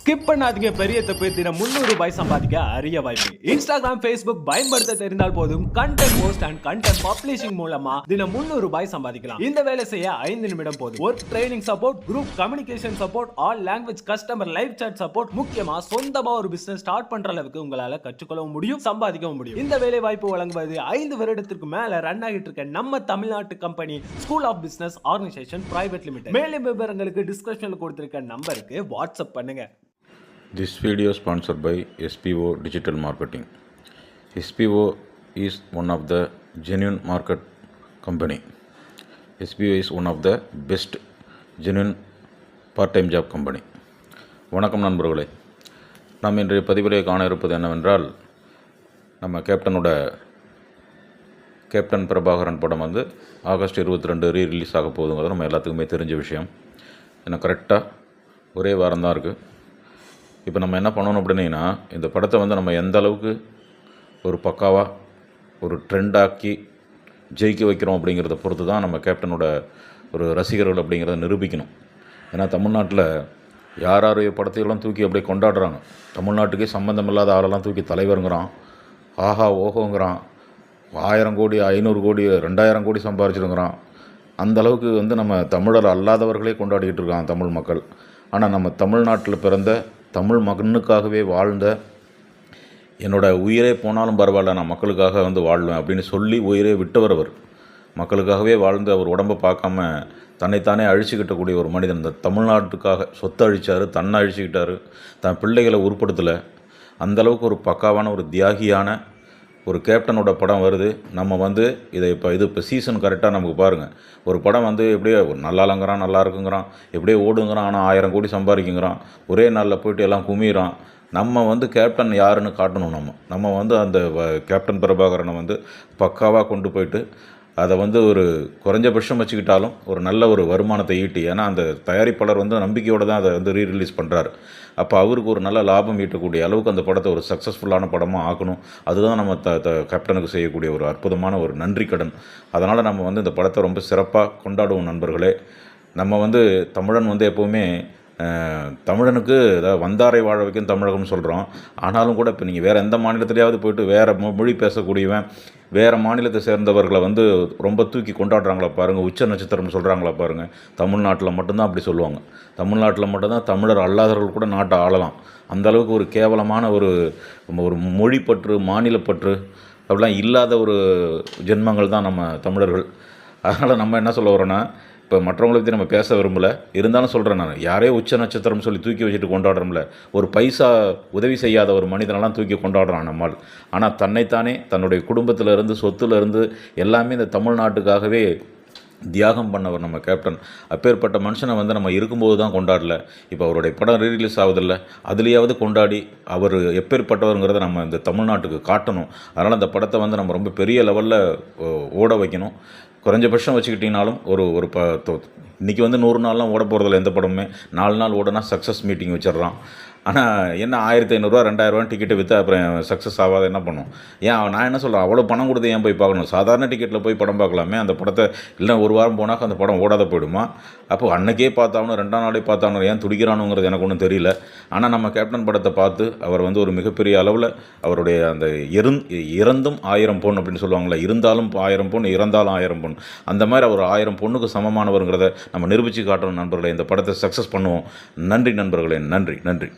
Skip பண்ணாதீங்க, பெரிய தப்பு. தினம் 300 ரூபாய் சம்பாதிக்க அரிய வாய்ப்பு. இன்ஸ்டாகிராம், ஃபேஸ்புக் பயன்படுத்த தெரிந்தால் போதும். Content post and content publishing மூலமா தினம் 300 ரூபாய் சம்பாதிக்கலாம். இந்த வேலை செய்ய 5 நிமிடம் போதும். Work training support, group communication support, all language customer live chat support, முக்கியமா சொந்தமா ஒரு பிசினஸ் ஸ்டார்ட் பண்ற அளவுக்கு உங்களால கற்றுக்கொள்ளவும் முடியும், சம்பாதிக்கவும் முடியும். இந்த வேலை வாய்ப்பு வழங்குவது 5 வருடத்திற்கு மேல ரன் ஆகிட்டு இருக்க நம்ம தமிழ்நாட்டு company school of business organization private limited. மேலும் விவரங்களுக்கு டிஸ்கிரிப்ஷன்ல கொடுத்திருக்க நம்பருக்கு வாட்ஸ்அப் பண்ணுங்க. This video is sponsored by SPO Digital Marketing. SPO is one of the genuine market company. SPO is one of the best genuine part-time job company. வணக்கம் நண்பர்களே, நாம் இன்றைய பதிவிலே காண இருப்பது என்னவென்றால், நம்ம கேப்டன் பிரபாகரன் படம் வந்து ஆகஸ்ட் 22 ரீரிலீஸ் ஆக போகுதுங்கிறது நம்ம எல்லாத்துக்குமே தெரிஞ்ச விஷயம். ஏன்னா கரெக்டாக ஒரே வாரம் தான் இருக்குது. இப்போ நம்ம என்ன பண்ணணும் அப்படின்னா, இந்த படத்தை வந்து நம்ம எந்த அளவுக்கு ஒரு பக்காவாக ஒரு ட்ரெண்டாக்கி ஜெயிக்க வைக்கிறோம் அப்படிங்கிறத பொறுத்து தான் நம்ம கேப்டனோட ஒரு ரசிகர்கள் அப்படிங்கிறத நிரூபிக்கணும். ஏன்னா தமிழ்நாட்டில் யாரைய படத்தையெல்லாம் தூக்கி அப்படியே கொண்டாடுறாங்க. தமிழ்நாட்டுக்கே சம்மந்தம் இல்லாத ஆளெல்லாம் தூக்கி தலைவருங்கிறான், ஆஹா ஓஹோங்கிறான், 1000 கோடி 500 கோடி 2000 கோடி சம்பாரிச்சிருங்கிறான். அந்தளவுக்கு வந்து நம்ம தமிழர் அல்லாதவர்களே கொண்டாடிக்கிட்டு இருக்கான் தமிழ் மக்கள். ஆனால் நம்ம தமிழ்நாட்டில் பிறந்த தமிழ் மகனுக்காகவே வாழ்ந்த, என்னோட உயிரே போனாலும் பரவாயில்ல, நான் மக்களுக்காக வந்து வாழ்வேன் அப்படின்னு சொல்லி உயிரே விட்டவர் அவர். மக்களுக்காகவே வாழ்ந்து அவர் உடம்பை பார்க்காம தன்னைத்தானே அழிச்சுக்கிட்டக்கூடிய ஒரு மனிதன். இந்த தமிழ்நாட்டுக்காக சொத்தை அழித்தார், தன்னை அழிச்சுக்கிட்டார், தன் பிள்ளைகளை உருப்படுத்தலை. அந்தளவுக்கு ஒரு பக்காவான ஒரு தியாகியான ஒரு கேப்டனோட படம் வருது. நம்ம வந்து இப்போ சீசன் கரெக்டாக நமக்கு பாருங்கள். ஒரு படம் வந்து எப்படியே நல்லாலங்கிறான், நல்லா இருக்குங்கிறான், எப்படியே ஓடுங்கிறான், ஆனால் 1000 கோடி சம்பாதிக்குங்கிறான், ஒரே நாளில் போய்ட்டு எல்லாம் குமிறான். நம்ம வந்து கேப்டன் யாருன்னு காட்டணும். நம்ம வந்து அந்த கேப்டன் பிரபாகரனை வந்து பக்காவாக கொண்டு போயிட்டு அதை வந்து ஒரு குறைஞ்சபட்சம் வச்சுக்கிட்டாலும் ஒரு நல்ல ஒரு வருமானத்தை ஈட்டி, ஏன்னா அந்த தயாரிப்பாளர் வந்து நம்பிக்கையோடு தான் அதை வந்து ரீரிலீஸ் பண்ணுறாரு. அப்போ அவருக்கு ஒரு நல்ல லாபம் ஈட்டக்கூடிய அளவுக்கு அந்த படத்தை ஒரு சக்ஸஸ்ஃபுல்லான படமாக ஆக்கணும். அதுதான் நம்ம கேப்டனுக்கு செய்யக்கூடிய ஒரு அற்புதமான ஒரு நன்றி கடன். அதனால் நம்ம வந்து இந்த படத்தை ரொம்ப சிறப்பாக கொண்டாடுவோம் நண்பர்களே. நம்ம வந்து தமிழன் வந்து எப்போவுமே தமிழனுக்கு வந்தாரை வாழ வைக்கும் தமிழகம்னு சொல்கிறோம். ஆனாலும் கூட இப்போ நீங்கள் வேறு எந்த மாநிலத்திலேயாவது போய்ட்டு வேறு மொழி பேசக்கூடியவன், வேறு மாநிலத்தை சேர்ந்தவர்களை வந்து ரொம்ப தூக்கி கொண்டாடுறாங்களா பாருங்கள், உச்ச நட்சத்திரம்னு சொல்கிறாங்களா பாருங்கள். தமிழ்நாட்டில் மட்டும்தான் அப்படி சொல்லுவாங்க. தமிழ்நாட்டில் மட்டும்தான் தமிழர் அல்லாதவர்கள் கூட நாட்டை ஆளலாம். அந்தளவுக்கு ஒரு கேவலமான ஒரு மொழிப்பற்று, மாநிலப்பற்று அப்படிலாம் இல்லாத ஒரு ஜென்மங்கள் தான் நம்ம தமிழர்கள். அதனால் நம்ம என்ன சொல்ல வரோன்னா, இப்போ மற்றவங்களை பற்றி நம்ம பேச விரும்பலை, இருந்தாலும் சொல்கிறேன் நான், யாரையோ உச்ச நட்சத்திரம் சொல்லி தூக்கி வச்சுட்டு கொண்டாடுறோம்ல, ஒரு பைசா உதவி செய்யாத ஒரு மனிதனெல்லாம் தூக்கி கொண்டாடுறான் நம்மால். ஆனால் தன்னைத்தானே தன்னுடைய குடும்பத்திலேருந்து சொத்துலேருந்து எல்லாமே இந்த தமிழ்நாட்டுக்காகவே தியாகம் பண்ணவர் நம்ம கேப்டன். அப்பேற்பட்ட மனுஷனை வந்து நம்ம இருக்கும்போது தான் கொண்டாடல, இப்போ அவருடைய படம் ரீரிலீஸ் ஆகுதில்ல, அதுலேயாவது கொண்டாடி அவர் எப்பேற்பட்டவருங்கிறத நம்ம இந்த தமிழ்நாட்டுக்கு காட்டணும். அதனால் அந்த படத்தை வந்து நம்ம ரொம்ப பெரிய லெவலில் ஓட வைக்கணும். குறைஞ்சபட்சம் வச்சுக்கிட்டிங்கனாலும் ஒரு இன்றைக்கி வந்து 100 நாள்லாம் ஓட போகிறதில்ல எந்த படமுமே. 4 நாள் ஓடனா சக்ஸஸ் மீட்டிங் வச்சிடறான். ஆனால் என்ன 1500 2000 டிக்கெட்டை விற்று அப்புறம் சக்ஸஸ் ஆகாத என்ன பண்ணும்? நான் என்ன சொல்கிறேன், அவ்வளோ பணம் கொடுத்து ஏன் போய் பார்க்கணும்? சாதாரண டிக்கெட்டில் போய் படம் பார்க்கலாமே. அந்த படத்தை இல்லை ஒரு வாரம் போனாக்க அந்த படம் ஓடாத போயிடுமா? அப்போது அன்றைக்கே பார்த்தாவணும், 2ஆம் நாளே பார்த்தாவணும், ஏன் துடிக்கிறானுங்கிறது எனக்கு ஒன்றும் தெரியல. ஆனால் நம்ம கேப்டன் படத்தை பார்த்து அவர் வந்து ஒரு மிகப்பெரிய அளவில் அவருடைய அந்த இறந்தும் 1000 பொன் அப்படின்னு சொல்லுவாங்களே, இருந்தாலும் 1000 பொன், இறந்தாலும் 1000 பொன், அந்த மாதிரி அவர் 1000 பொண்ணுக்கு சமமானவருங்கிறத நம்ம நிரூபித்து காட்டணும் நண்பர்களே. இந்த படத்தை சக்ஸஸ் பண்ணுவோம். நன்றி நண்பர்களே, நன்றி நன்றி.